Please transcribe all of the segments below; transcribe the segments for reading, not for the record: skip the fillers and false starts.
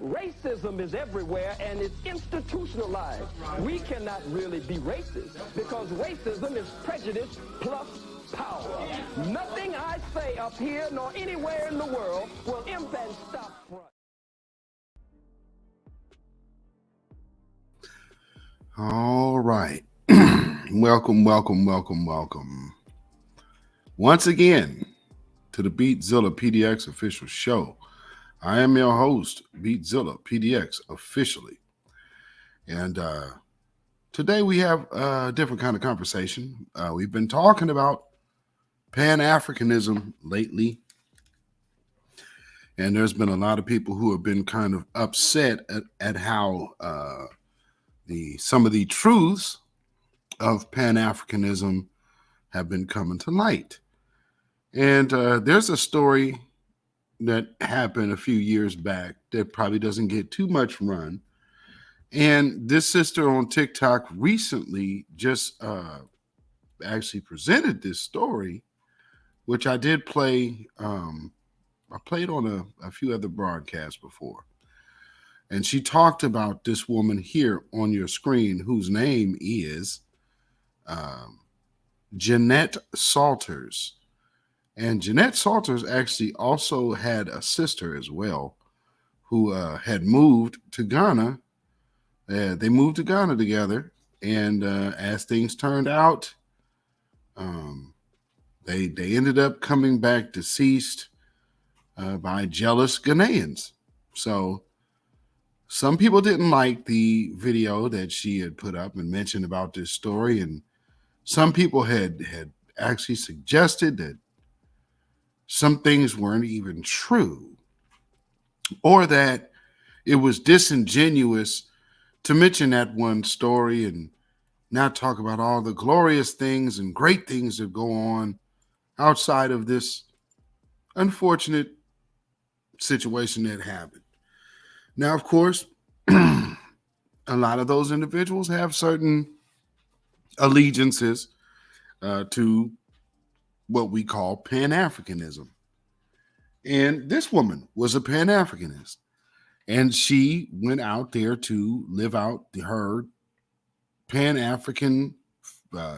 Racism is everywhere and it's institutionalized. We cannot really be racist because racism is prejudice plus power. Nothing I say up here nor anywhere in the world will impact stop front. All right. Welcome. Once again to the beatzillapdx official show. I am your host, beatzillapdx officially. And today we have a different kind of conversation. We've been talking about Pan-Africanism lately. And there's been a lot of people who have been kind of upset at how some of the truths of Pan-Africanism have been coming to light. And there's a story that happened a few years back that probably doesn't get too much run. And this sister on TikTok recently just actually presented this story, which I did play. I played on a few other broadcasts before. And she talked about this woman here on your screen whose name is Jeanette Salters. And Jeanette Salters actually also had a sister as well who had moved to Ghana. They moved to Ghana together. And as things turned out, they ended up coming back deceased by jealous Ghanaians. So some people didn't like the video that she had put up and mentioned about this story. And some people had actually suggested that some things weren't even true, or that it was disingenuous to mention that one story and not talk about all the glorious things and great things that go on outside of this unfortunate situation that happened. Now, of course, a lot of those individuals have certain allegiances to what we call Pan-Africanism. And this woman was a Pan-Africanist. And she went out there to live out her Pan-African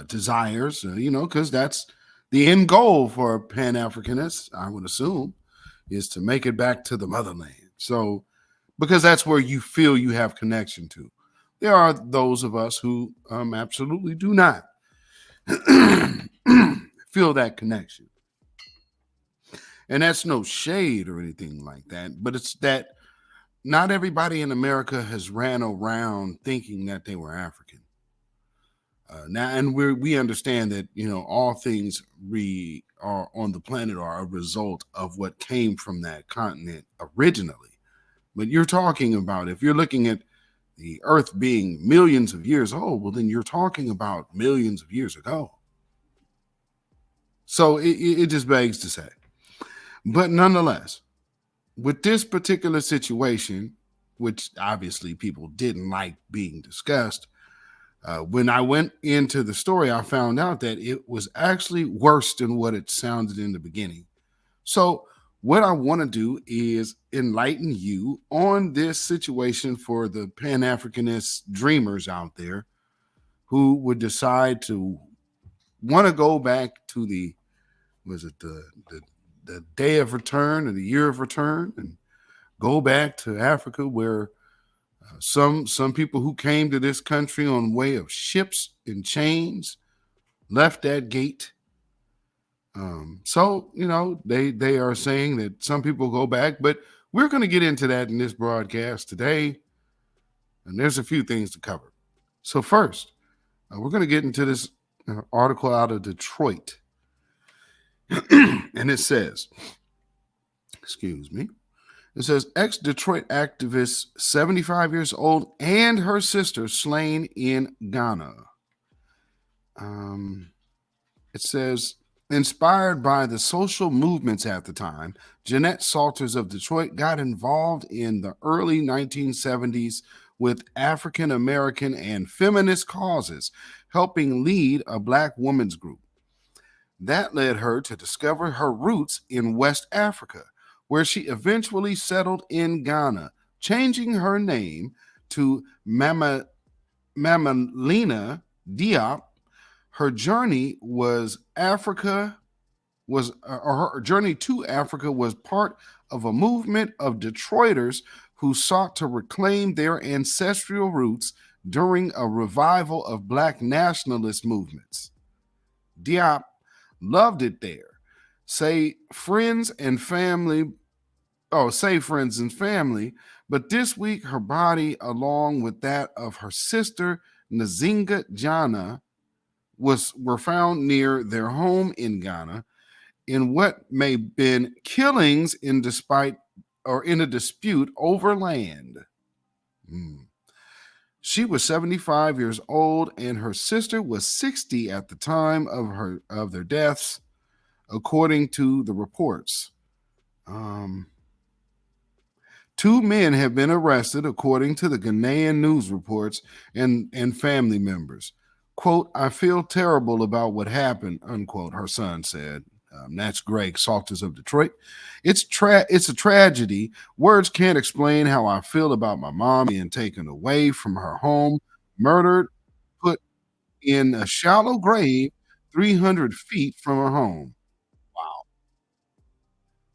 desires, because that's the end goal for Pan-Africanists, I would assume, is to make it back to the motherland. So, because that's where you feel you have connection to. There are those of us who absolutely do not feel that connection. And that's no shade or anything like that, but it's that not everybody in America has ran around thinking that they were African. Now, and we understand that, all things are on the planet are a result of what came from that continent originally. But you're talking about, if you're looking at the earth being millions of years old, well, then you're talking about millions of years ago. So it just begs to say. But nonetheless, with this particular situation, which obviously people didn't like being discussed, when I went into the story, I found out that it was actually worse than what it sounded in the beginning. So what I want to do is enlighten you on this situation for the Pan-Africanist dreamers out there who would decide to want to go back to the day of return or the year of return and go back to Africa where some people who came to this country on way of ships and chains left that gate. So, they are saying that some people go back, but we're going to get into that in this broadcast today. And there's a few things to cover. So first, we're going to get into this article out of Detroit. And it says, it says, ex-Detroit activist, 75 years old, and her sister slain in Ghana. It says, inspired by the social movements at the time, Jeanette Salters of Detroit got involved in the early 1970s with African American and feminist causes, helping lead a Black women's group. That led her to discover her roots in West Africa, where she eventually settled in Ghana, changing her name to Mamalina Diop. Her journey was Africa was or her journey to Africa was part of a movement of Detroiters who sought to reclaim their ancestral roots during a revival of Black nationalist movements. Diop loved it there. Say friends and family, say friends and family, but this week her body, along with that of her sister Nzinga Jana, were found near their home in Ghana in what may have been killings in a dispute over land. Hmm. She was 75 years old and her sister was 60 at the time of their deaths, according to the reports. Um, Two men have been arrested, according to the Ghanaian news reports and family members. Quote, I feel terrible about what happened, unquote, her son said. That's Greg Salters of Detroit. It's a tragedy. Words can't explain how I feel about my mom being taken away from her home, murdered, put in a shallow grave 300 feet from her home. Wow.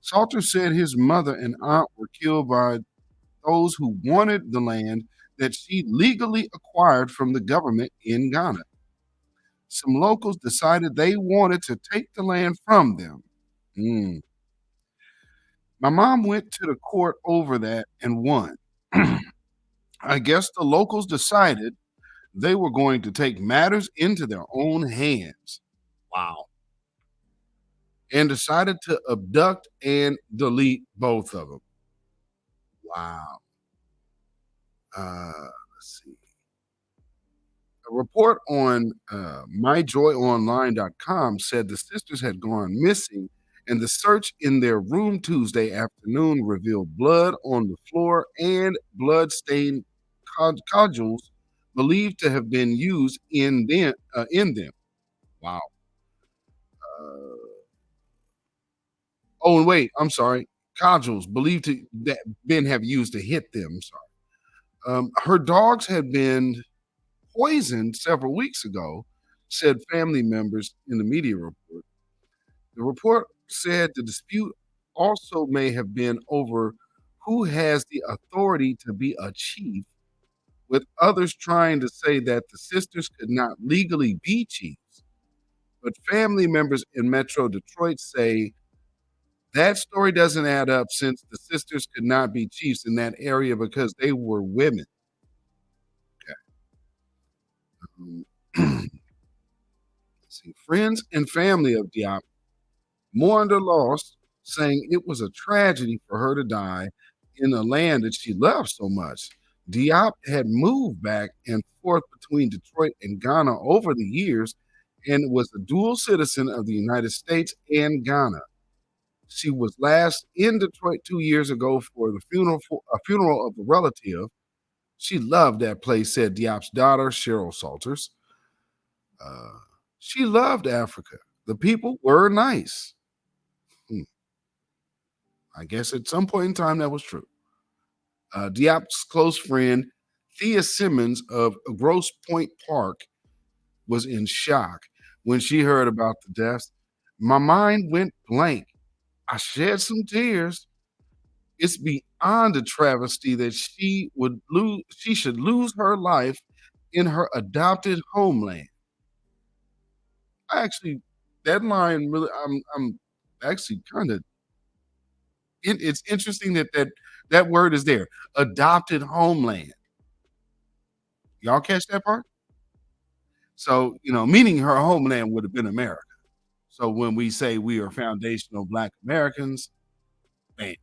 Salters said his mother and aunt were killed by those who wanted the land that she legally acquired from the government in Ghana. Some locals decided they wanted to take the land from them. Mm. My mom went to the court over that and won. I guess the locals decided they were going to take matters into their own hands. Wow. And decided to abduct and delete both of them. Wow. Let's see. A report on myjoyonline.com said the sisters had gone missing, and the search in their room Tuesday afternoon revealed blood on the floor and blood-stained cudgels believed to have been used in them. Wow. Oh, and wait, I'm sorry. Cudgels believed to that been have used to hit them. I'm sorry. Her dogs had been poisoned several weeks ago, said family members in the media report. The report said the dispute also may have been over who has the authority to be a chief, with others trying to say that the sisters could not legally be chiefs. But family members in Metro Detroit say that story doesn't add up since the sisters could not be chiefs in that area because they were women. Okay. Let's see. Friends and family of Diop mourned her loss, saying it was a tragedy for her to die in a land that she loved so much. Diop had moved back and forth between Detroit and Ghana over the years and was a dual citizen of the United States and Ghana. She was last in Detroit 2 years ago for the funeral of a relative. She loved that place, said Diop's daughter, Cheryl Salters. She loved Africa. The people were nice. I guess at some point in time that was true. Diop's close friend, Thea Simmons of Grosse Pointe Park, was in shock when she heard about the deaths. My mind went blank. I shed some tears. It's beyond a travesty that she should lose her life in her adopted homeland. I actually that line really I'm actually kind of it's interesting that word is there. Adopted homeland. Y'all catch that part? So, meaning her homeland would have been America. So when we say we are foundational Black Americans, man.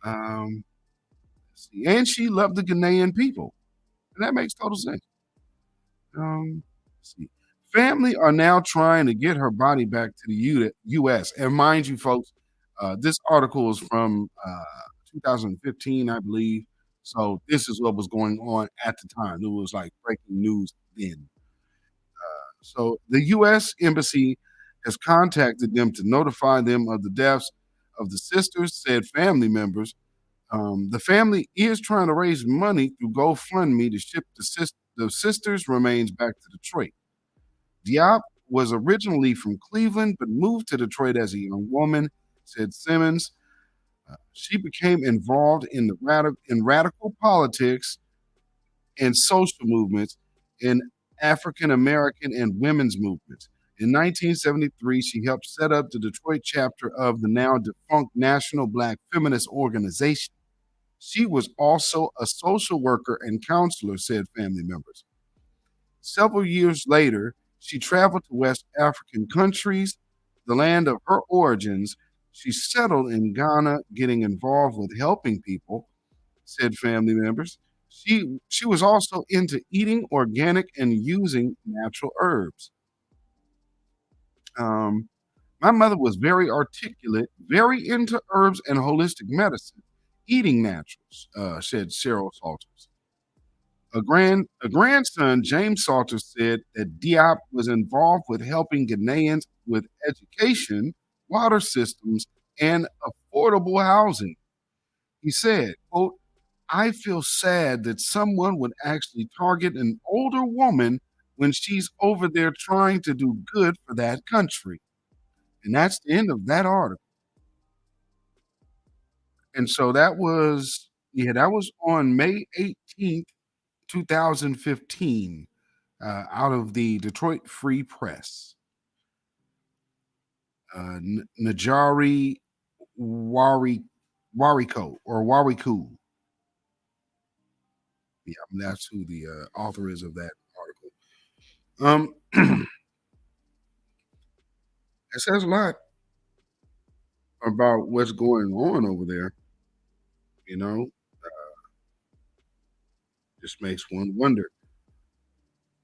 Let's see. And she loved the Ghanaian people. And that makes total sense. Let's see. Family are now trying to get her body back to the U.S. And mind you, folks, this article is from 2015, I believe. So this is what was going on at the time. It was like breaking news then. So the U.S. Embassy has contacted them to notify them of the deaths of the sisters, said family members. The family is trying to raise money through GoFundMe to ship the sister's remains back to Detroit. Diop was originally from Cleveland, but moved to Detroit as a young woman, said Simmons. She became involved in radical politics and social movements in African American and women's movements. In 1973, she helped set up the Detroit chapter of the now defunct National Black Feminist Organization. She was also a social worker and counselor, said family members. Several years later, she traveled to West African countries, the land of her origins. She settled in Ghana, getting involved with helping people, said family members. She was also into eating organic and using natural herbs. Um, my mother was very articulate, very into herbs and holistic medicine, eating naturals, said Cheryl Salters. A grandson, James Salters, said that Diop was involved with helping Ghanaians with education, water systems, and affordable housing. He said, quote, I feel sad that someone would actually target an older woman when she's over there trying to do good for that country. And that's the end of that article. And so that was on May 18th, 2015, out of the Detroit Free Press. Najari Wariko or Wariku. Yeah, that's who the author is of that article. It says a lot about what's going on over there. You know, just makes one wonder.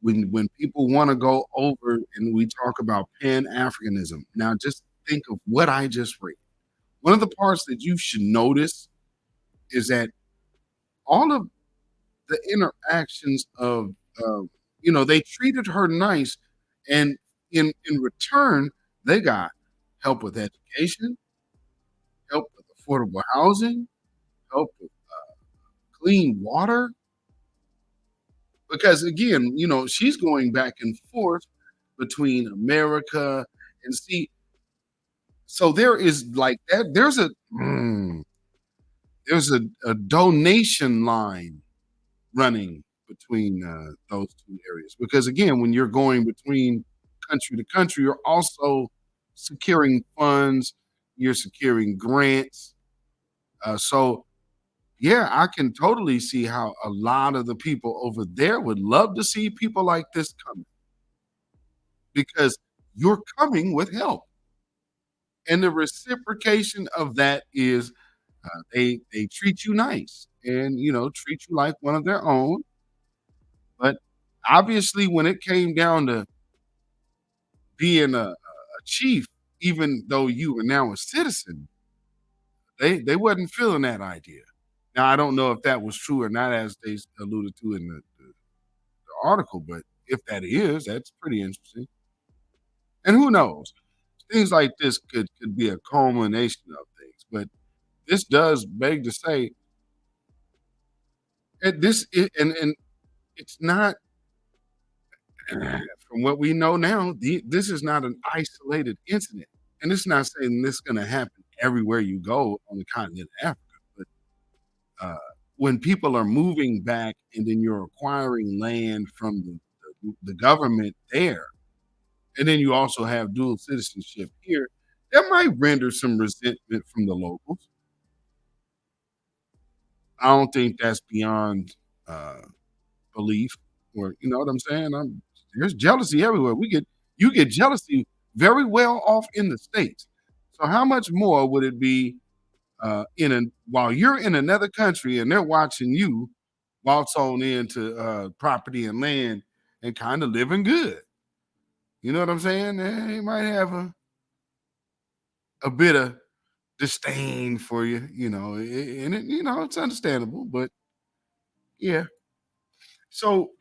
When people want to go over and we talk about Pan Africanism, now just think of what I just read. One of the parts that you should notice is that all of the interactions of, they treated her nice, and in return, they got help with education, help with affordable housing, help with clean water. Because again, she's going back and forth between America and see. So there is like that. There's a donation line running between those two areas. Because again, when you're going between country to country, you're also securing funds, you're securing grants. So yeah, I can totally see how a lot of the people over there would love to see people like this coming because you're coming with help. And the reciprocation of that is they treat you nice and treat you like one of their own. But obviously, when it came down to being a chief, even though you are now a citizen, they wasn't feeling that idea. Now I don't know if that was true or not, as they alluded to in the article, but if that is, that's pretty interesting. And who knows? Things like this could be a culmination of things, but this does beg to say, and it's not from what we know now. This is not an isolated incident, and it's not saying this is going to happen everywhere you go on the continent of Africa. But when people are moving back, and then you're acquiring land from the government there, and then you also have dual citizenship here, that might render some resentment from the locals. I don't think that's beyond belief, or you know what I'm saying. There's jealousy everywhere. You get jealousy very well off in the States. So how much more would it be while you're in another country and they're watching you waltz on into property and land and kind of living good? You know what I'm saying? They might have a bit of disdain for you, and it's understandable, but yeah. So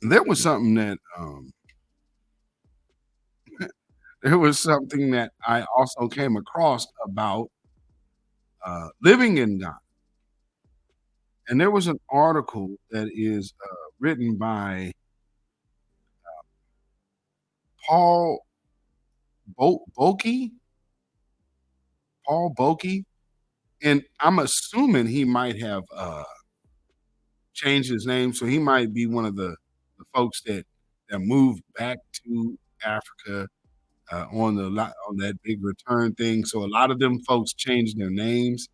there was something that there was something that I also came across about living in Ghana. And there was an article that is written by Paul Boki, Paul Boki, and I'm assuming he might have changed his name, so he might be one of the folks that moved back to Africa on that big return thing. So a lot of them folks changed their names,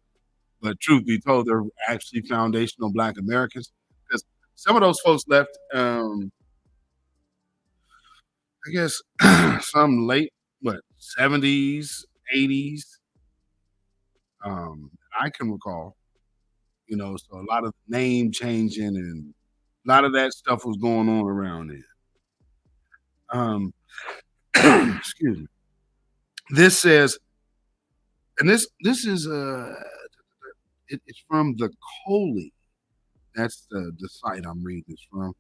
but truth be told, they're actually foundational Black Americans because some of those folks left. I guess some late what 70s, 80s. I can recall, so a lot of name changing and a lot of that stuff was going on around there. Um, excuse me. This says, and this is it's from the Coley. That's the site I'm reading this from.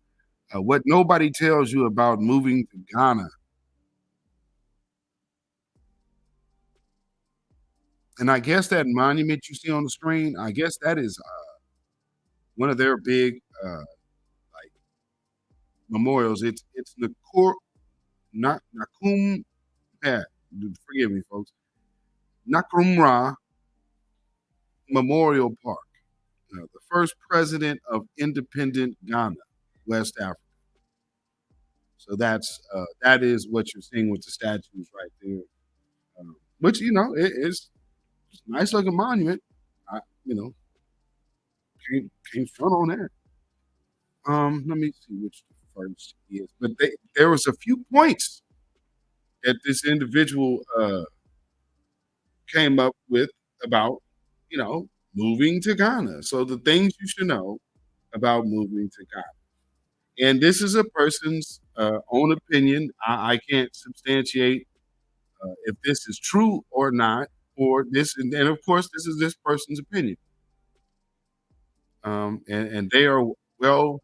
What nobody tells you about moving to Ghana, and I guess that monument you see on the screen, I guess that is one of their big like memorials. It's Nakum. Yeah, forgive me, folks. Nakrumah Memorial Park, the first president of independent Ghana, West Africa. So that is what you're seeing with the statues right there. Which it's a nice looking monument. I can't front on that. Let me see which the first is, but there was a few points that this individual came up with about moving to Ghana. So the things you should know about moving to Ghana. And this is a person's own opinion. I can't substantiate if this is true or not, or this, and of course, this is this person's opinion. And they are well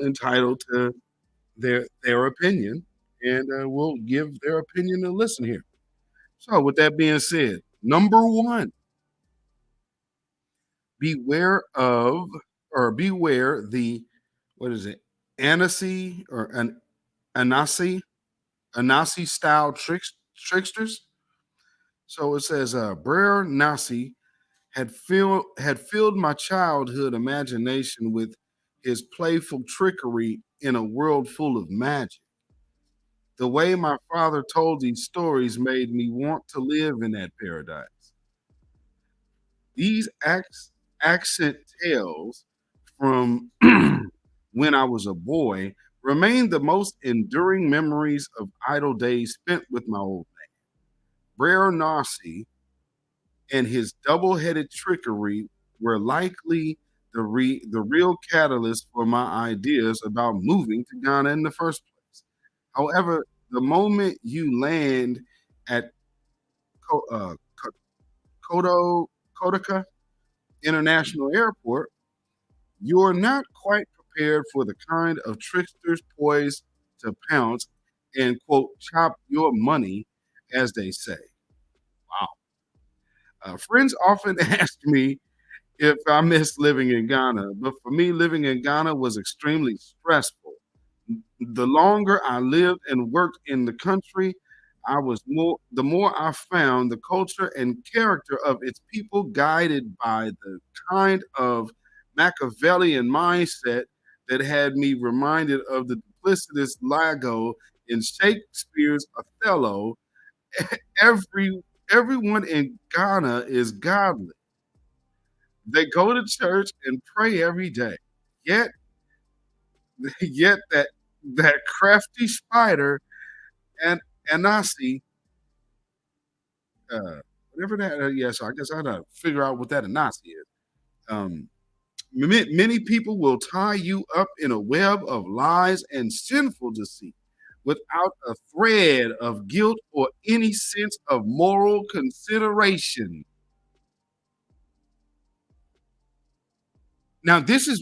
entitled to their opinion, and we'll give their opinion a listen here. So, with that being said, number one, beware the what is it, Anasi or an Anasi style tricksters. So it says, Brer Nasi had filled my childhood imagination with his playful trickery in a world full of magic. The way my father told these stories made me want to live in that paradise. These accent tales from when I was a boy remain the most enduring memories of idle days spent with my old man. Brer Nasi and his double-headed trickery were likely the real catalyst for my ideas about moving to Ghana in the first place. However, the moment you land at Ko- uh, Kodaka International Airport, you're not quite prepared for the kind of tricksters poised to pounce and, quote, chop your money, as they say. Wow. Friends often ask me if I miss living in Ghana, but for me, living in Ghana was extremely stressful. The longer I lived and worked in the country, the more I found the culture and character of its people guided by the kind of Machiavellian mindset that had me reminded of the duplicitous Lago in Shakespeare's Othello. Every Everyone in Ghana is godly. They go to church and pray every day. Yet, yet that crafty spider and Anasi, whatever that. Yeah, so I guess I gotta figure out what that Anasi is. Um, many people will tie you up in a web of lies and sinful deceit without a thread of guilt or any sense of moral consideration. Now, this is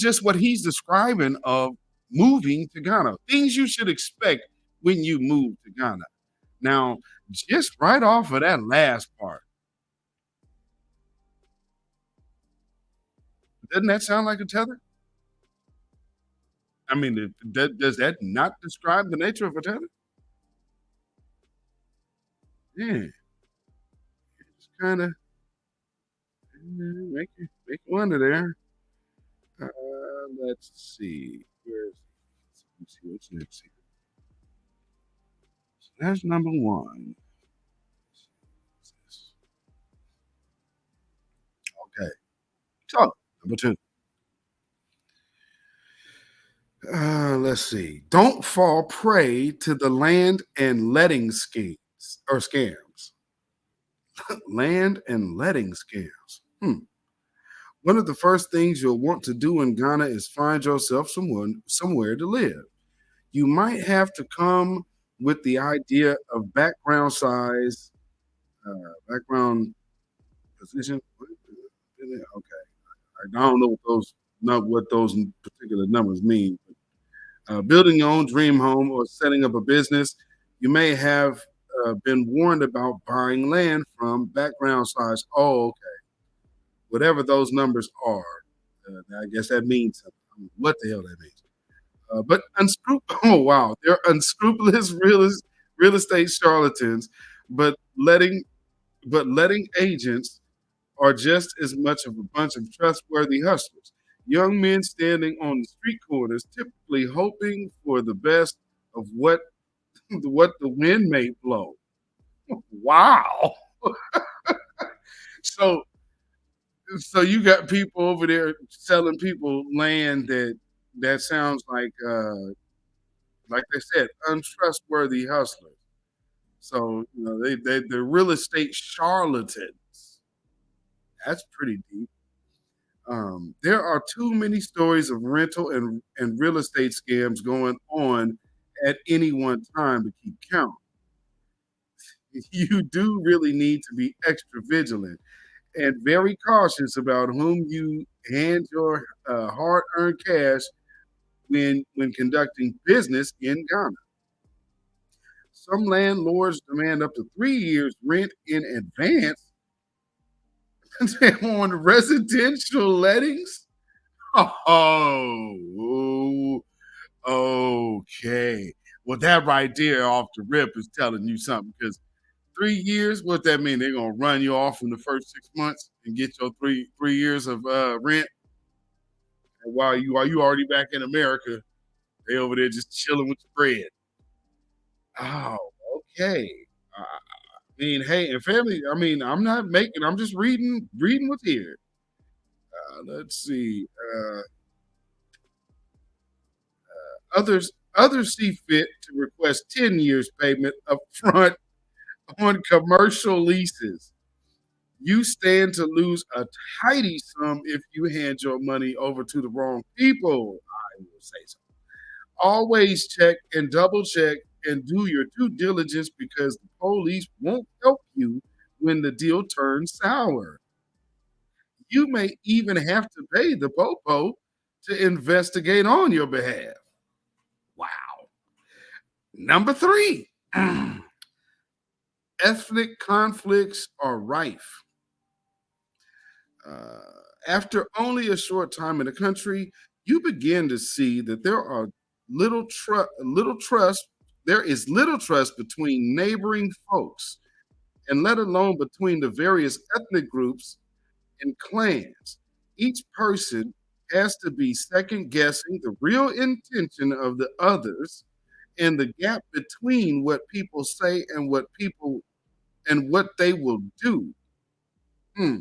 just what he's describing of moving to Ghana. Things you should expect when you move to Ghana. Now, just right off of that last part, Doesn't that sound like a tether? I mean, does that not describe the nature of a tether? Yeah, it's kind of make you wonder there. Let's see. Let's see what's next here. So that's number one. Okay. So number two. Let's see. Don't fall prey to the land and letting schemes or scams. Land and letting scams. One of the first things you'll want to do in Ghana is find yourself somewhere to live. You might have to come with the idea of background size, background position. Okay, I don't know what those particular numbers mean. Building your own dream home or setting up a business, you may have been warned about buying land from background size. Oh, okay. Whatever those numbers are, I guess that means something. I don't know what the hell that means. But unscrupulous. Oh wow, they're unscrupulous real estate charlatans, but letting agents are just as much of a bunch of trustworthy hustlers. Young men standing on the street corners, typically hoping for the best of what the wind may blow. Wow. So so you got people over there selling people land that sounds like they said, untrustworthy hustlers. So they're real estate charlatans. That's pretty deep. There are too many stories of rental and real estate scams going on at any one time to keep count. You do really need to be extra vigilant and very cautious about whom you hand your hard-earned cash when conducting business in Ghana. Some landlords demand up to 3 years rent in advance on residential lettings. Oh, okay. Well, that right there off the rip is telling you something because 3 years, what that mean? They're gonna run you off in the first 6 months and get your three years of rent, and while you already back in America, they over there just chilling with the bread. Oh, okay. I mean, hey, and family. I mean, I'm not making. I'm just reading what's here. Let's see. Others see fit to request 10 years payment up front on commercial leases. You stand to lose a tidy sum if you hand your money over to the wrong people. I will say so. Always check and double check and do your due diligence because the police won't help you when the deal turns sour. You may even have to pay the popo to investigate on your behalf. Wow. Number three, ethnic conflicts are rife. Uh, After only a short time in the country, you begin to see that little trust. There is little trust between neighboring folks, and let alone between the various ethnic groups and clans. Each person has to be second guessing the real intention of the others and the gap between what people say and what they will do. Hmm.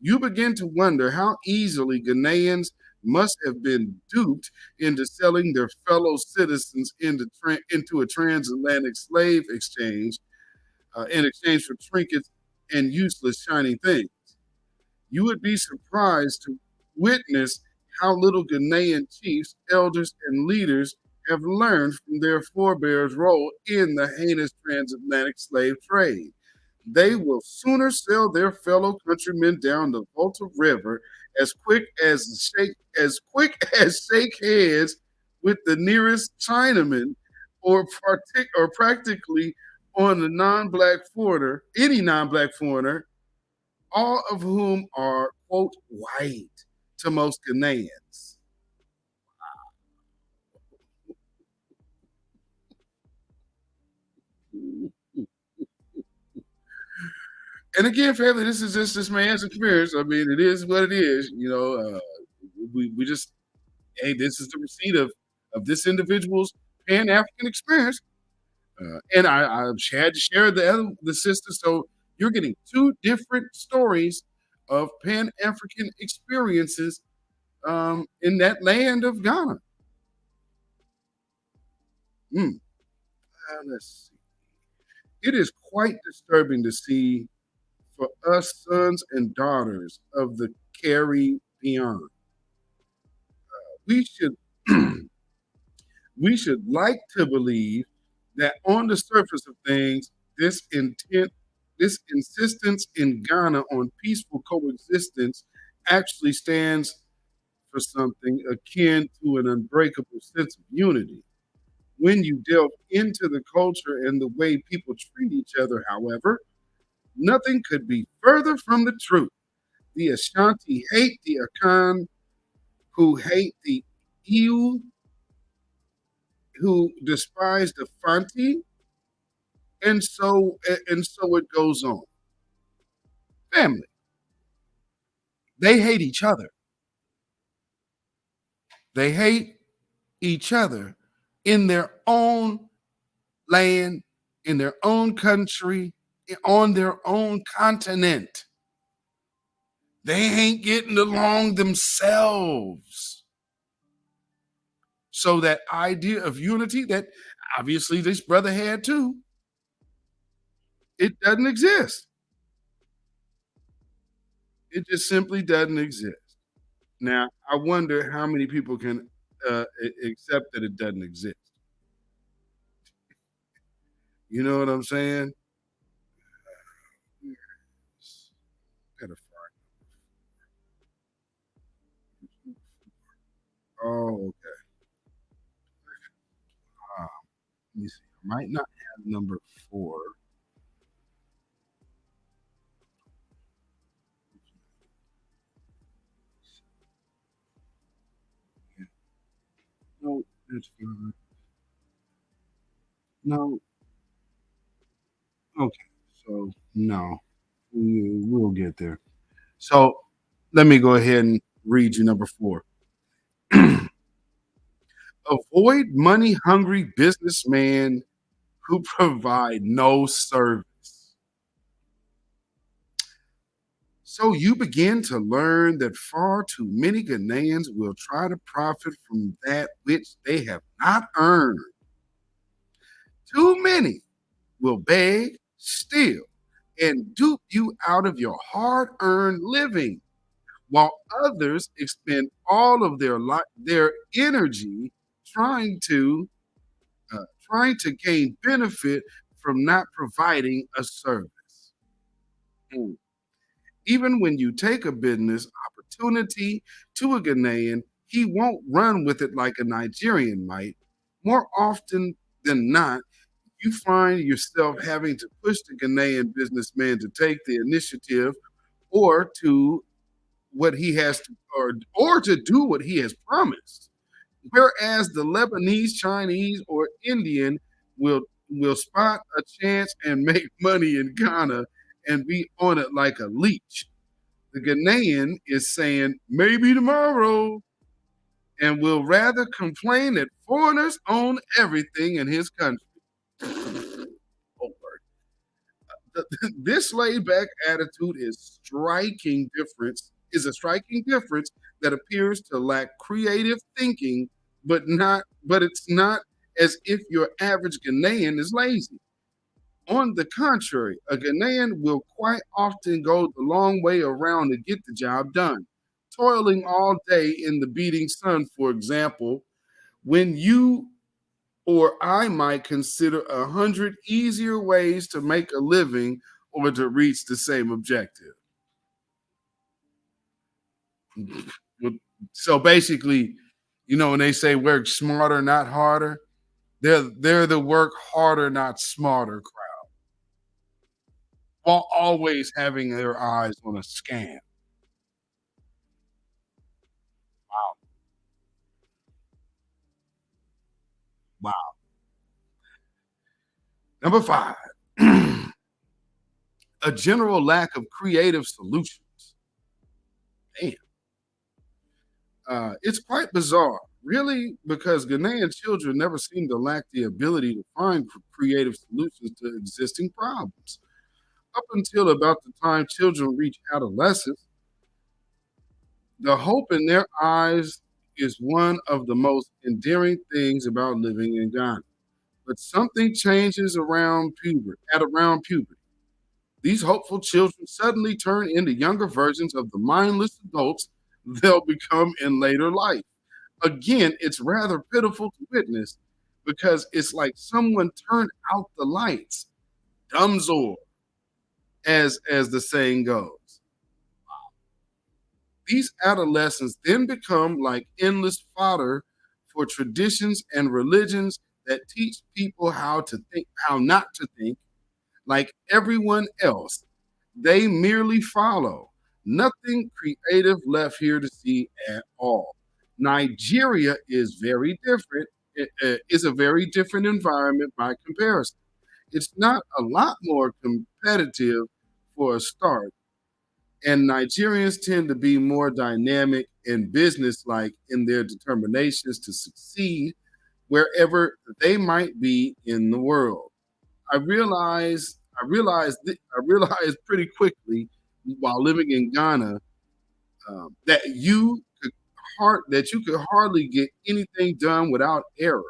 You begin to wonder how easily Ghanaians must have been duped into selling their fellow citizens into a transatlantic slave exchange in exchange for trinkets and useless shiny things. You would be surprised to witness how little Ghanaian chiefs, elders, and leaders have learned from their forebears' role in the heinous transatlantic slave trade. They will sooner sell their fellow countrymen down the Volta River as quick as shake hands with the nearest Chinaman or practically on the any non-black foreigner, all of whom are quote white. to most Ghanaians. And again, family, this is just this man's experience. I mean, it is what it is. We just, hey, this is the receipt of this individual's Pan African experience, and I had to share the sister. So you're getting two different stories of Pan African experiences in that land of Ghana. Mm, let's see. It is quite disturbing to see for us sons and daughters of the Caribbean. We should we should like to believe that on the surface of things, this insistence in Ghana on peaceful coexistence actually stands for something akin to an unbreakable sense of unity. When you delve into the culture and the way people treat each other, however, nothing could be further from the truth. The Ashanti hate the Akan, who hate the Iu, who despise the Fanti, and so it goes on. Family, they hate each other. They hate each other in their own land, in their own country, on their own continent. They ain't getting along themselves. So that idea of unity that obviously this brother had too, it doesn't exist. It just simply doesn't exist. Now, I wonder how many people can accept that it doesn't exist. You know what I'm saying? Yes. Gotta find. Oh, okay. Let me see. I might not have number 4. Yeah. No, that's fine. No. Okay. So no, we'll get there. So let me go ahead and read you number 4. Avoid money hungry businessmen who provide no service. So you begin to learn that far too many Ghanaians will try to profit from that which they have not earned. Too many will beg, steal, and dupe you out of your hard earned living, while others expend all of their energy trying to trying to gain benefit from not providing a service. Mm. Even when you take a business opportunity to a Ghanaian, he won't run with it like a Nigerian might. More often than not, you find yourself having to push the Ghanaian businessman to take the initiative or to what he has to or to do what he has promised. Whereas the Lebanese, Chinese, or Indian will spot a chance and make money in Ghana and be on it like a leech. The Ghanaian is saying maybe tomorrow and will rather complain that foreigners own everything in his country. Oh, this laid back attitude is a striking difference that appears to lack creative thinking, but it's not as if your average Ghanaian is lazy. On the contrary, a Ghanaian will quite often go the long way around to get the job done, toiling all day in the beating sun, for example, when you or I might consider 100 easier ways to make a living or to reach the same objective. So basically, when they say work smarter, not harder, they're the work harder, not smarter crowd, while always having their eyes on a scam. Number 5, a general lack of creative solutions. Damn. It's quite bizarre, really, because Ghanaian children never seem to lack the ability to find creative solutions to existing problems. Up until about the time children reach adolescence, the hope in their eyes is one of the most endearing things about living in Ghana. But something changes around puberty. These hopeful children suddenly turn into younger versions of the mindless adults they'll become in later life. Again, it's rather pitiful to witness because it's like someone turned out the lights, dumbzor, as the saying goes. These adolescents then become like endless fodder for traditions and religions that teach people how to think, how not to think like everyone else. They merely follow. Nothing creative left here to see at all. Nigeria is very different. Is a very different environment by comparison. It's not a lot more competitive for a start, and Nigerians tend to be more dynamic and businesslike in their determinations to succeed wherever they might be in the world. I realized pretty quickly while living in Ghana that you could hardly get anything done without error,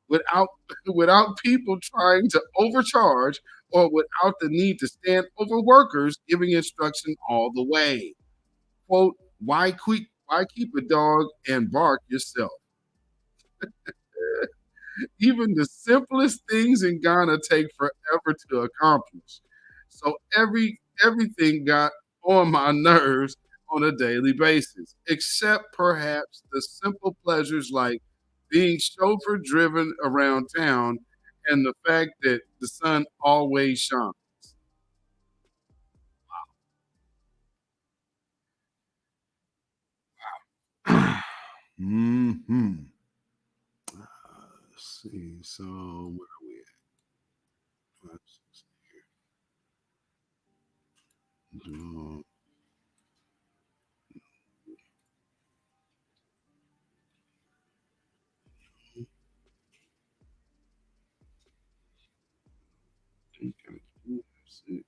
without without people trying to overcharge, or without the need to stand over workers giving instruction all the way. Quote, why keep a dog and bark yourself? Even the simplest things in Ghana take forever to accomplish. So everything got on my nerves on a daily basis, except perhaps the simple pleasures like being chauffeur driven around town and the fact that the sun always shines. hmm Let's see. So where are we at? Let's see here. Six.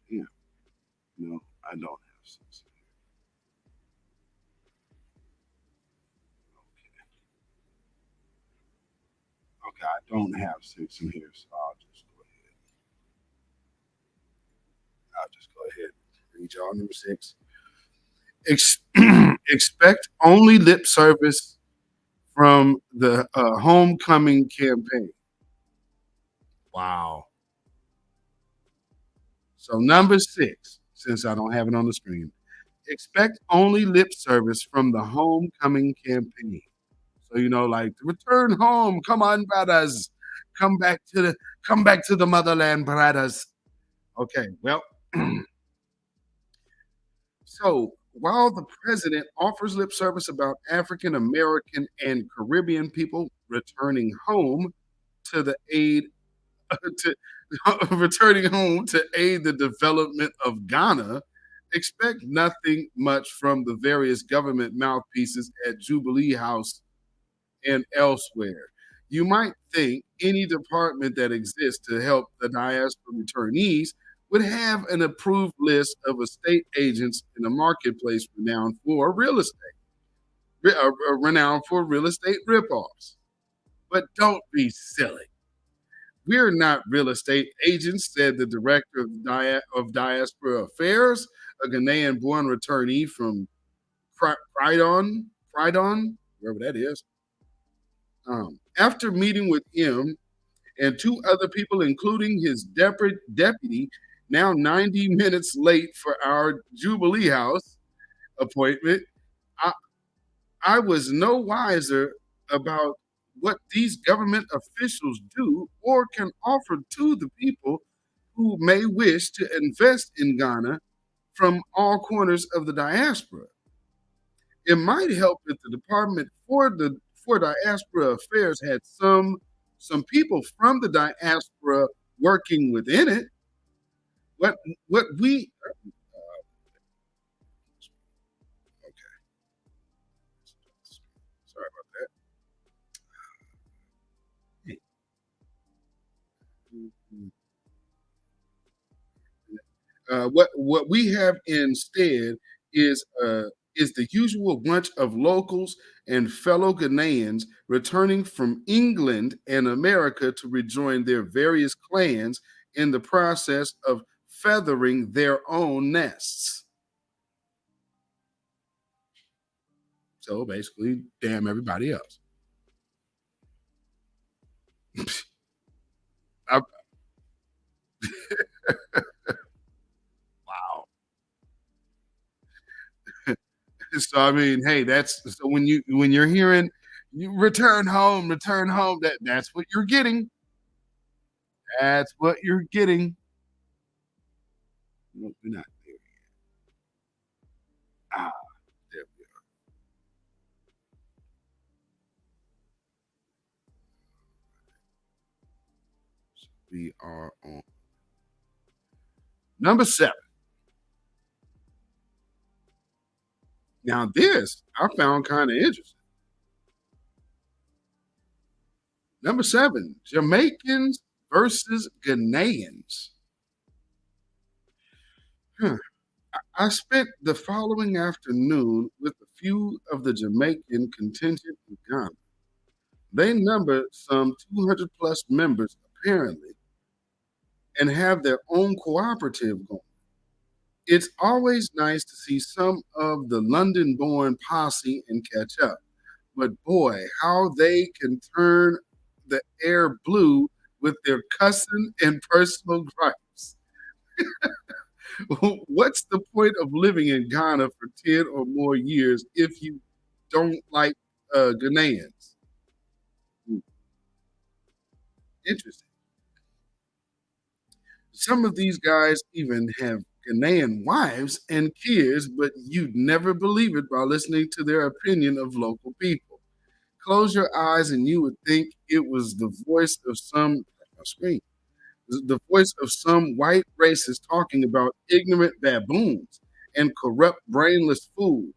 Yeah. No, I don't have six. Okay, I don't have six in here, so I'll just go ahead and read y'all number six. Ex- expect only lip service from the homecoming campaign. Wow. So number six, since I don't have it on the screen, expect only lip service from the homecoming campaign. So like to return home. Come on, brothers. Come back to the come back to the motherland, brothers. Okay, well, so while the president offers lip service about African American and Caribbean people returning home to the aid to returning home to aid the development of Ghana, expect nothing much from the various government mouthpieces at Jubilee House and elsewhere. You might think any department that exists to help the diaspora returnees would have an approved list of estate agents in a marketplace renowned for real estate ripoffs. But don't be silly. We're not real estate agents, said the director of Diaspora Affairs, a Ghanaian born returnee from Croydon, wherever that is. After meeting with him and two other people, including his deputy, now 90 minutes late for our Jubilee House appointment, I, I was no wiser about what these government officials do or can offer to the people who may wish to invest in Ghana from all corners of the diaspora. It might help if the Department for Diaspora Affairs had some some people from the diaspora working within it. What what we okay, sorry about that. What we have instead is the usual bunch of locals and fellow Ghanaians returning from England and America to rejoin their various clans in the process of feathering their own nests. So basically, damn everybody else. I, wow. So I mean, hey, that's so when you're hearing you return home, that's what you're getting. That's what you're getting. No, we're not there. Ah, there we are on number 7. Now this I found kind of interesting. Number 7, Jamaicans versus Ghanaians. Huh. I spent the following afternoon with a few of the Jamaican contingent in Ghana. They number some 200 plus members apparently and have their own cooperative going. It's always nice to see some of the London born posse and catch up. But boy, how they can turn the air blue with their cussing and personal gripes. What's the point of living in Ghana for 10 or more years if you don't like Ghanaians? Hmm, interesting. Some of these guys even have Ghanaian wives and kids, but you'd never believe it by listening to their opinion of local people. Close your eyes and you would think it was the voice of some screen, the voice of some white racist talking about ignorant baboons and corrupt, brainless fools.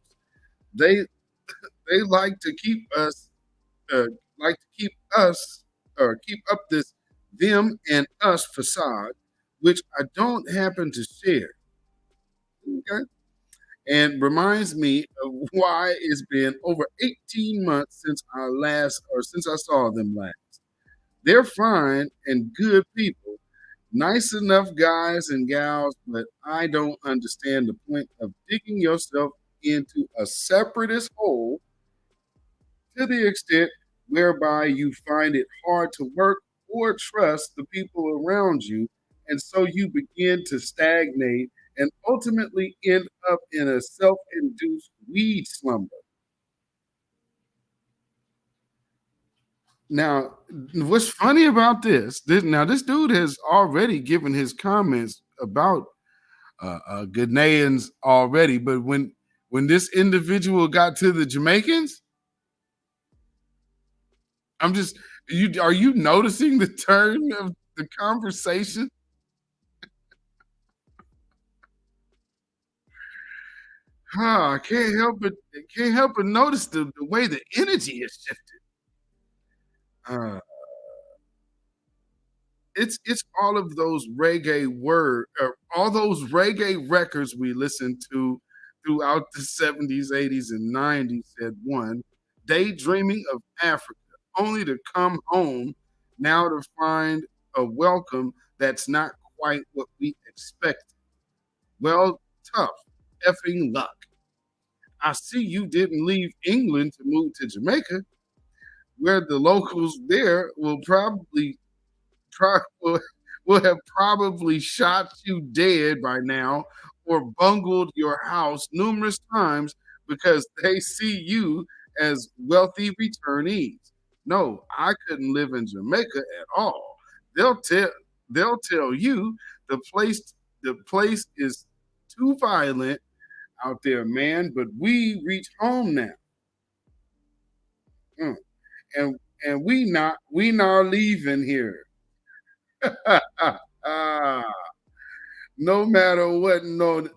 They they uh, like to keep us or keep up this them and us facade, which I don't happen to share. Okay, and reminds me of why it's been over 18 months since I saw them last. They're fine and good people, nice enough guys and gals, but I don't understand the point of digging yourself into a separatist hole to the extent whereby you find it hard to work or trust the people around you. And so you begin to stagnate and ultimately end up in a self induced weed slumber. Now, what's funny about this dude has already given his comments about Ghanaians already, but when this individual got to the Jamaicans, I'm just you are you noticing the turn of the conversation? Huh, I can't help but notice the way the energy is shifted. Uh, it's all of those all those reggae records we listened to throughout the 70s, 80s, and 90s said one, daydreaming of Africa, only to come home now to find a welcome that's not quite what we expected. Well, tough effing luck. I see you didn't leave England to move to Jamaica, where the locals there will, will have probably shot you dead by now or bungled your house numerous times because they see you as wealthy returnees. No, I couldn't live in Jamaica at all. They'll tell they'll tell you the place is too violent out there, man. But we reach home now. Mm. And and we not leaving here. Ah, no matter what none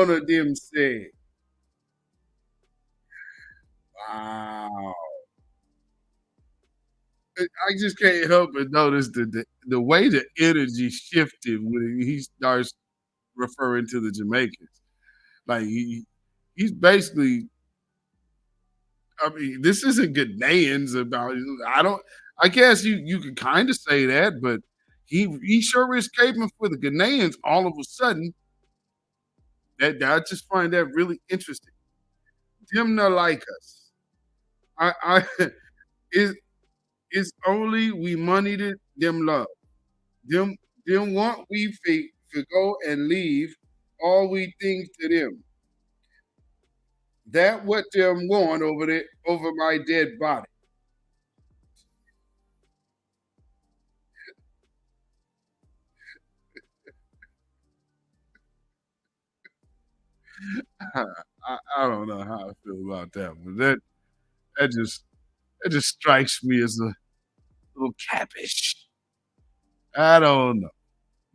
of them say. Wow. I just can't help but notice the way the energy shifted when he starts referring to the Jamaicans. Like he's basically, I mean, this isn't Ghanaians about, I don't, I guess you could kind of say that, but he sure is caping for the Ghanaians all of a sudden. That I just find that really interesting. Them not like us. I is it's only we moneyed it, them love. Them them want we to go and leave all we think to them. That what them want over there over my dead body. I don't know how I feel about that, but that just that just strikes me as a little capish. I don't know.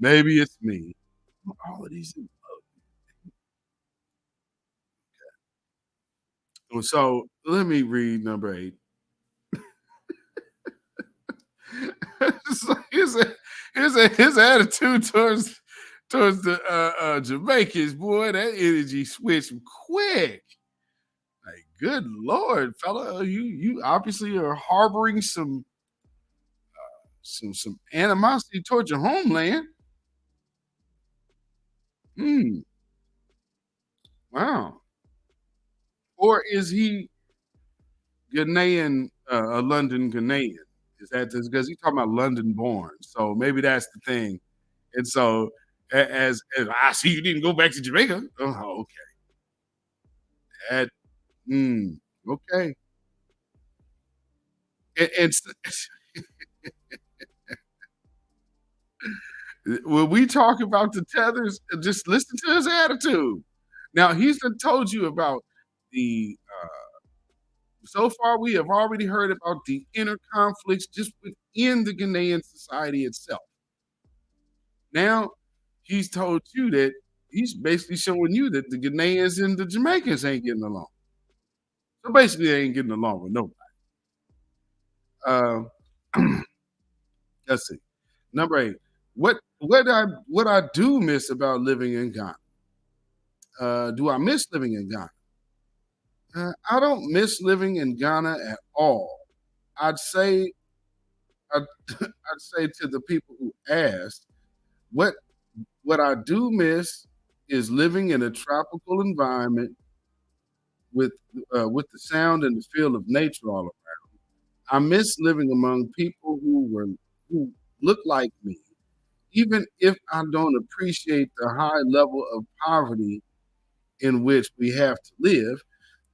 Maybe it's me. All of these. So let me read number 8. So his attitude towards the Jamaicans, boy, that energy switched quick. Like, good lord, fella, you obviously are harboring some animosity towards your homeland. Hmm. Wow. Or is he Ghanaian, a London Ghanaian? Is that because he's talking about London born? So maybe that's the thing. And so, as I see, you didn't go back to Jamaica. Oh, okay. That, mm, okay. And when we talk about the tethers, just listen to his attitude. Now he's done told you about the. So far, we have already heard about the inner conflicts just within the Ghanaian society itself. Now he's told you that he's basically showing you that the Ghanaians and the Jamaicans ain't getting along. So basically, they ain't getting along with nobody. Uh, let's see. Number 8. What I do miss about living in Ghana? Do I miss living in Ghana? I don't miss living in Ghana at all. I'd say I'd, I'd say to the people who asked, what what I do miss is living in a tropical environment with with the sound and the feel of nature all around. I miss living among people who look like me, even if I don't appreciate the high level of poverty in which we have to live,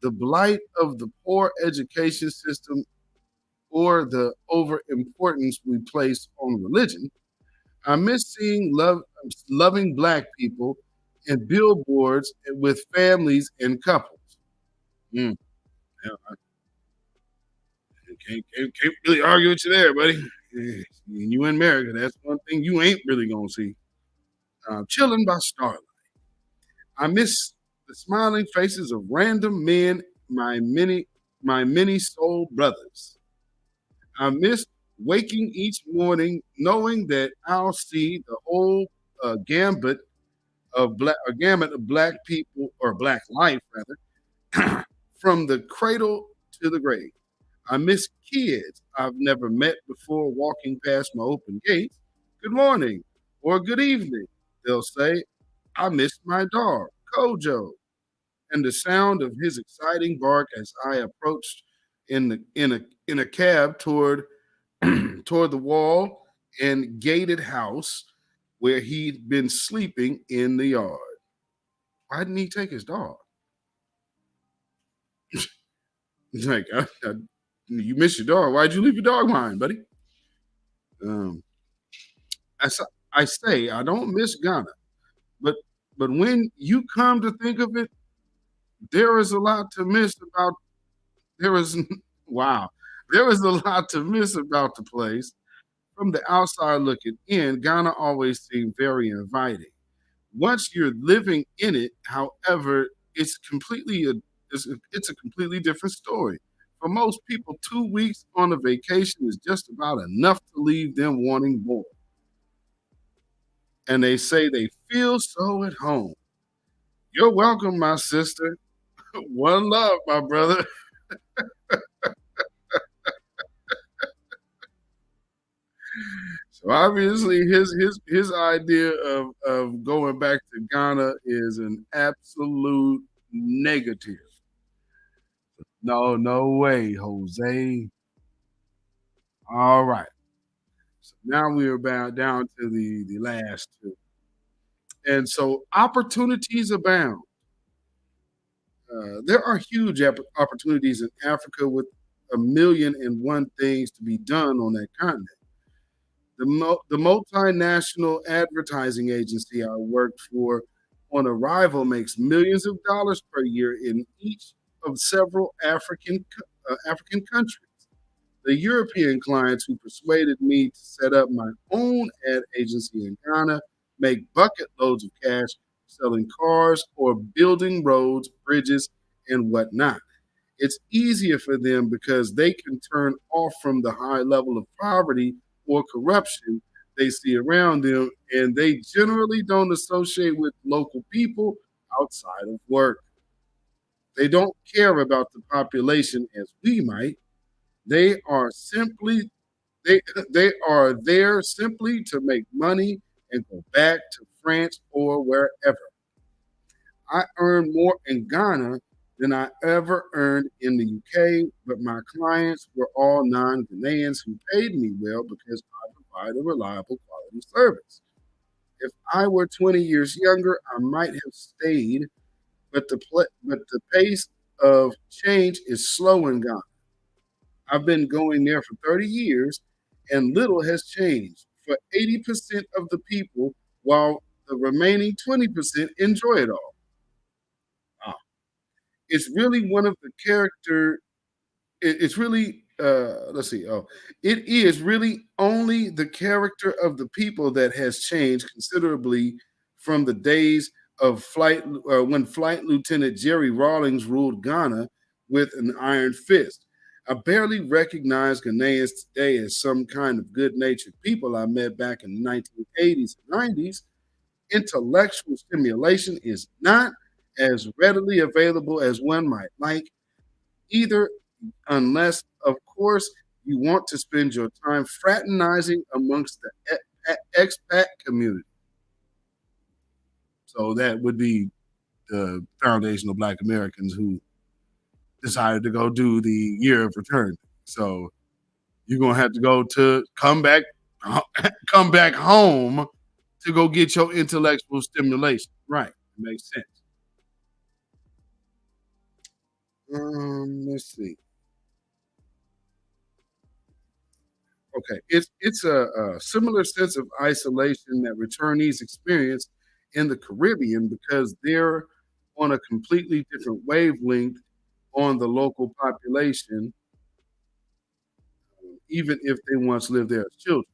the blight of the poor education system, or the overimportance we place on religion. I miss seeing loving Black people and billboards with families and couples. Mm, yeah, I can't really argue with you there, buddy. Yeah, you in America, that's one thing you ain't really gonna see. Chilling by starlight. I miss the smiling faces of random men, my many soul brothers. I miss waking each morning knowing that I'll see the whole gamut of black people, or black life rather, from the cradle to the grave. I miss kids I've never met before walking past my open gates. Good morning or good evening, they'll say. I miss my dog, Kojo, and the sound of his exciting bark as I approached in a cab toward the wall and gated house where he'd been sleeping in the yard. Why didn't he take his dog? He's like, you miss your dog. Why'd you leave your dog behind, buddy? Um, I say I don't miss Ghana, but when you come to think of it, there is a lot to miss about. There is wow. There is a lot to miss about the place. From the outside looking in, Ghana always seemed very inviting. Once you're living in it, however, it's a completely different story. For most people, 2 weeks on a vacation is just about enough to leave them wanting more. And they say they feel so at home. You're welcome, my sister. One love, my brother. So obviously his idea of going back to Ghana is an absolute negative. No, no way, Jose. All right. So now we are about down to the last two. And so opportunities abound. There are huge opportunities in Africa with a million and one things to be done on that continent. The multinational advertising agency I worked for on arrival makes millions of dollars per year in each of several African countries. The European clients who persuaded me to set up my own ad agency in Ghana make bucket loads of cash selling cars or building roads, bridges, and whatnot. It's easier for them because they can turn off from the high level of poverty or corruption they see around them, and they generally don't associate with local people outside of work. They don't care about the population as we might. They are simply they are there simply to make money and go back to France or wherever. I earned more in Ghana than I ever earned in the UK, but my clients were all non-Ghanaians who paid me well because I provide a reliable quality service. If I were 20 years younger, I might have stayed, but the pace of change is slow in Ghana. I've been going there for 30 years, and little has changed for 80% of the people, while the remaining 20% enjoy it all. Ah, it's really one of the character it's really let's see, oh, it is really only the character of the people that has changed considerably from the days of flight when flight lieutenant Jerry Rawlings ruled Ghana with an iron fist. I barely recognize Ghanaians today as some kind of good-natured people I met back in the 1980s and 90s. Intellectual stimulation is not as readily available as one might like, either, unless, of course, you want to spend your time fraternizing amongst the expat community. So that would be the foundational Black Americans who decided to go do the year of return. So you're gonna have to come back home to go get your intellectual stimulation. Right, it makes sense. Let's see. Okay, it's a similar sense of isolation that returnees experience in the Caribbean because they're on a completely different wavelength on the local population, even if they once lived there as children.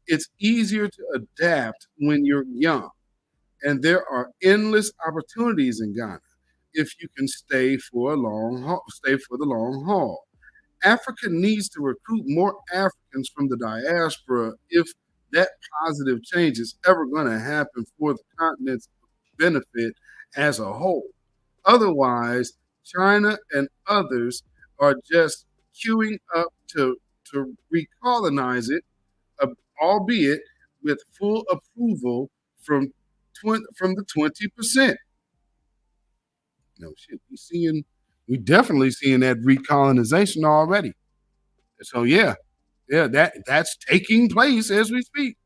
It's easier to adapt when you're young, and there are endless opportunities in Ghana if you can stay for the long haul. Africa needs to recruit more Africans from the diaspora if that positive change is ever going to happen for the continent's benefit as a whole. Otherwise, China and others are just queuing up to recolonize it, uh, albeit with full approval from from the 20%. No shit, we definitely seeing that recolonization already. So yeah, that's taking place as we speak.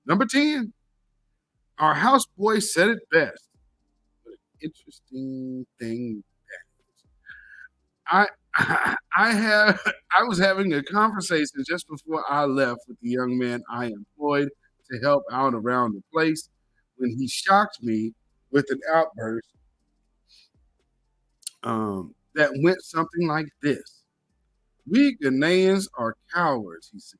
Number 10, our houseboy said it best. Interesting thing. I I was having a conversation just before I left with the young man I employed to help out around the place when he shocked me with an outburst that went something like this. We Ghanaians are cowards, he said.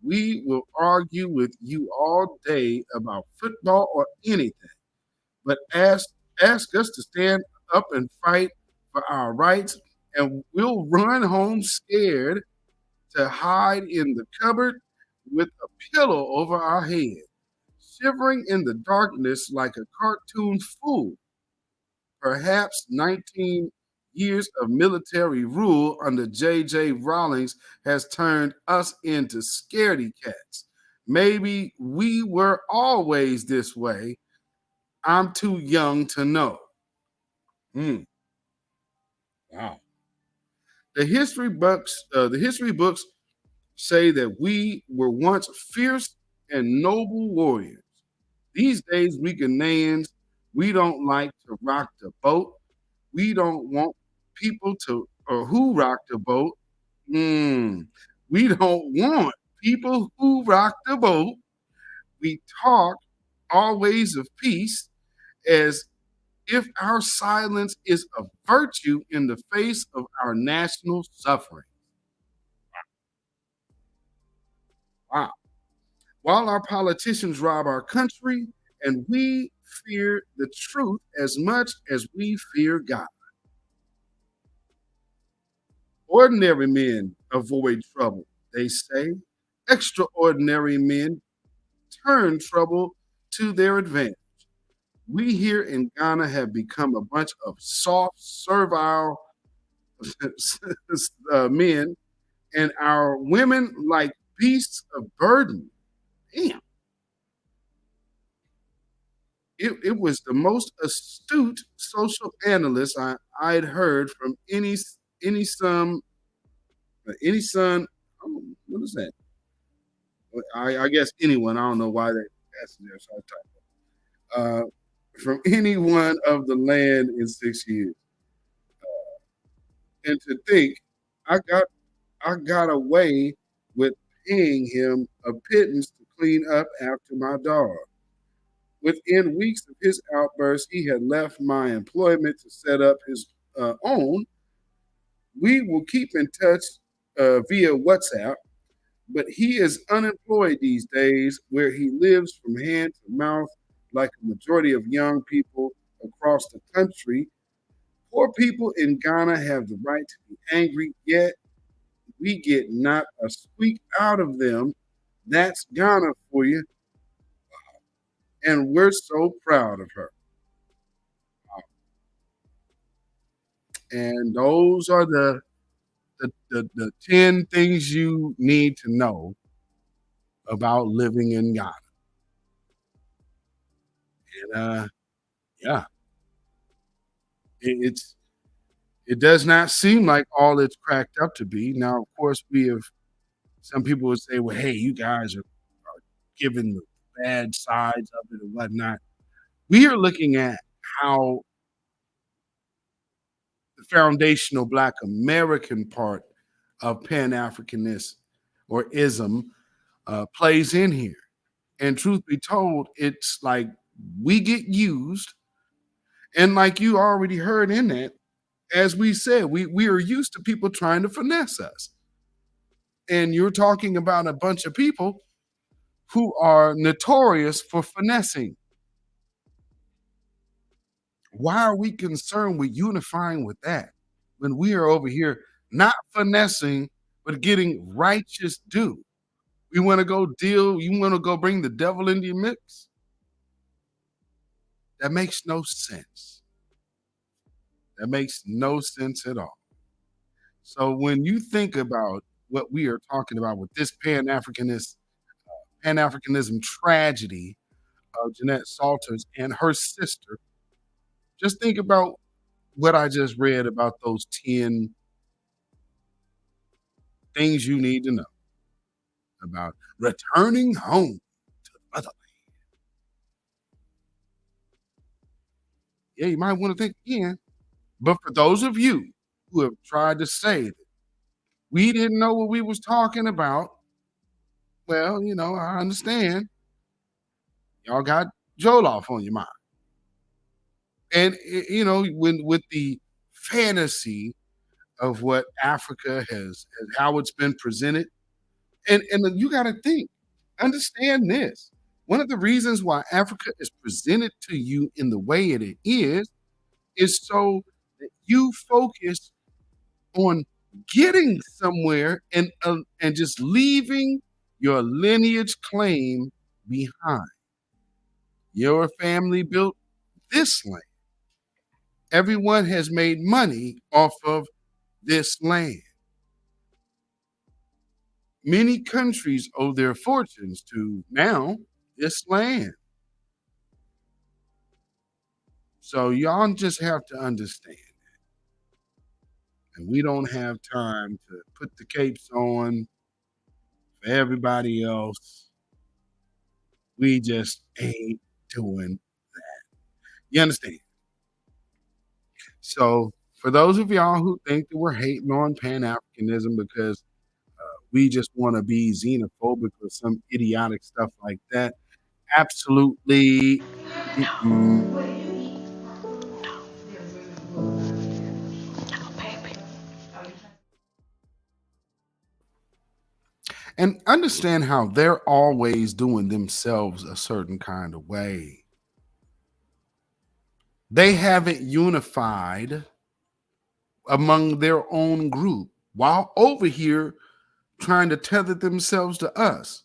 We will argue with you all day about football or anything, but ask us to stand up and fight for our rights, and we'll run home scared to hide in the cupboard with a pillow over our head, shivering in the darkness like a cartoon fool. Perhaps 19 years of military rule under J.J. Rawlings has turned us into scaredy cats. Maybe we were always this way. I'm too young to know. Hmm. Wow. The history books say that we were once fierce and noble warriors. These days, we Ghanaians, we don't like to rock the boat. We don't want people to, or who rock the boat. We don't want people who rock the boat. We talk always of peace as if our silence is a virtue in the face of our national suffering. Wow. While our politicians rob our country and we fear the truth as much as we fear God. Ordinary men avoid trouble, they say. Extraordinary men turn trouble to their advantage. We here in Ghana have become a bunch of soft, servile men, and our women like beasts of burden. Damn. It was the most astute social analyst I'd heard from any son. What is that? I guess anyone. I don't know why that's there. So I typed from any one of the land in 6 years. And to think, I got I got away with paying him a pittance to clean up after my dog. Within weeks of his outburst, he had left my employment to set up his own. We will keep in touch via WhatsApp, but he is unemployed these days, where he lives from hand to mouth like a majority of young people across the country. Poor people in Ghana have the right to be angry, yet we get not a squeak out of them. That's Ghana for you, and we're so proud of her. And those are the 10 things you need to know about living in Ghana. And yeah, it's it does not seem like all it's cracked up to be. Now, of course, we have some people would say, well, hey, you guys are giving the bad sides of it and whatnot. We are looking at how the foundational Black American part of Pan Africanist or ism plays in here. And truth be told, it's like we get used. And like you already heard in that, as we said, we are used to people trying to finesse us. And you're talking about a bunch of people who are notorious for finessing. Why are we concerned with unifying with that when we are over here not finessing, but getting righteous due? We want to go deal, you want to go bring the devil into your mix? That makes no sense. That makes no sense at all. So when you think about what we are talking about with this Pan Africanism tragedy of Jeanette Salters and her sister, just think about what I just read about those 10 things you need to know about returning home to the motherland. Yeah, you might want to think again. But for those of you who have tried to say that we didn't know what we was talking about, well, I understand. Y'all got Jollof on your mind. And when with the fantasy of what Africa has, how it's been presented. And you got to think, understand this. One of the reasons why Africa is presented to you in the way it is so that you focus on getting somewhere and just leaving your lineage claim behind. Your family built this land. Everyone has made money off of this land. Many countries owe their fortunes to now this land. So y'all just have to understand. And we don't have time to put the capes on for everybody else. We just ain't doing that. You understand? So for those of y'all who think that we're hating on Pan-Africanism because we just want to be xenophobic or some idiotic stuff like that, absolutely. And understand how they're always doing themselves a certain kind of way. They haven't unified among their own group while over here trying to tether themselves to us.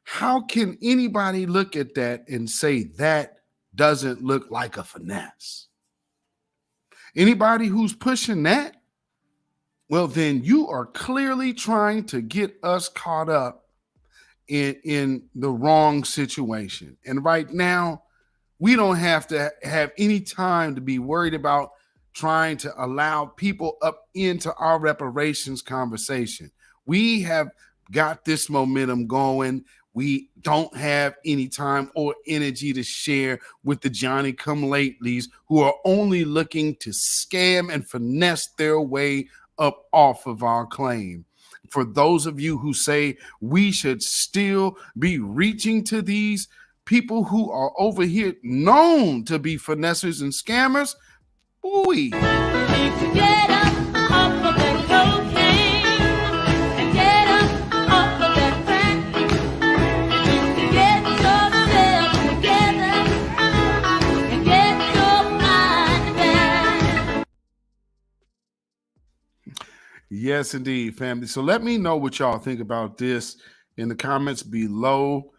How can anybody look at that and say that doesn't look like a finesse? Anybody who's pushing that, well, then you are clearly trying to get us caught up in the wrong situation. And right now, we don't have to have any time to be worried about trying to allow people up into our reparations conversation. We have got this momentum going. We don't have any time or energy to share with the Johnny come latelys who are only looking to scam and finesse their way up off of our claim. For those of you who say we should still be reaching to these people who are over here known to be finessers and scammers, boy. Get up off of that cocaine and get up off of that crack. Get yourself together and get your mind back. Yes, indeed, family. So let me know what y'all think about this in the comments below.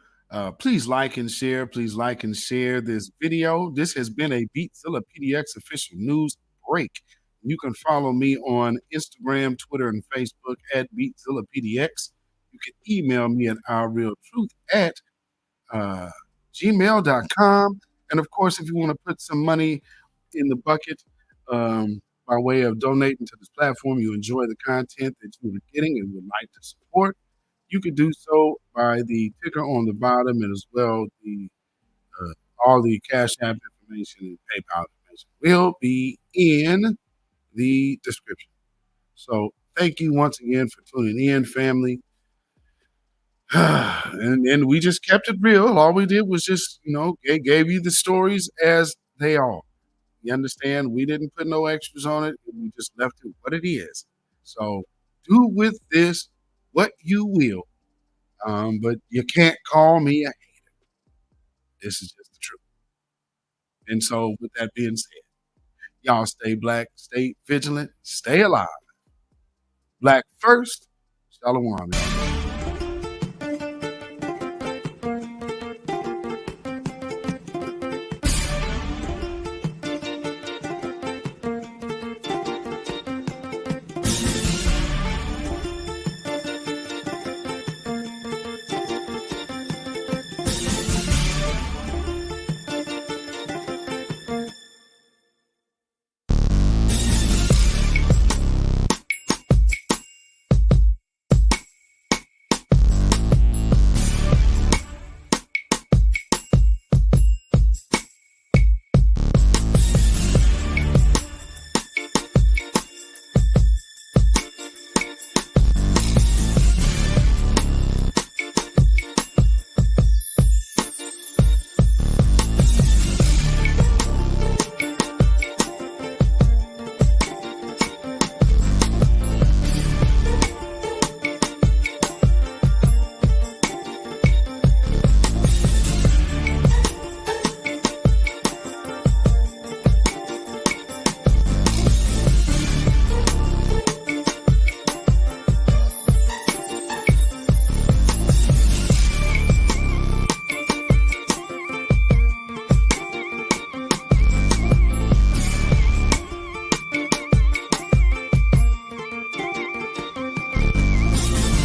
Please like and share. Please like and share this video. This has been a beatzillapdx official news break. You can follow me on Instagram, Twitter, and Facebook at beatzillapdx. You can email me at ourrealtruth at gmail.com. And of course, if you want to put some money in the bucket by way of donating to this platform, you enjoy the content that you are getting and would like to support, you could do so by the ticker on the bottom, and as well the all the CashApp information and PayPal information will be in the description. So thank you once again for tuning in, family. And we just kept it real. All we did was just, gave you the stories as they are. You understand? We didn't put no extras on it. We just left it what it is. So do with this what you will. But you can't call me a hater. This is just the truth. And so with that being said, y'all stay black, stay vigilant, stay alive. Black first. Shalom.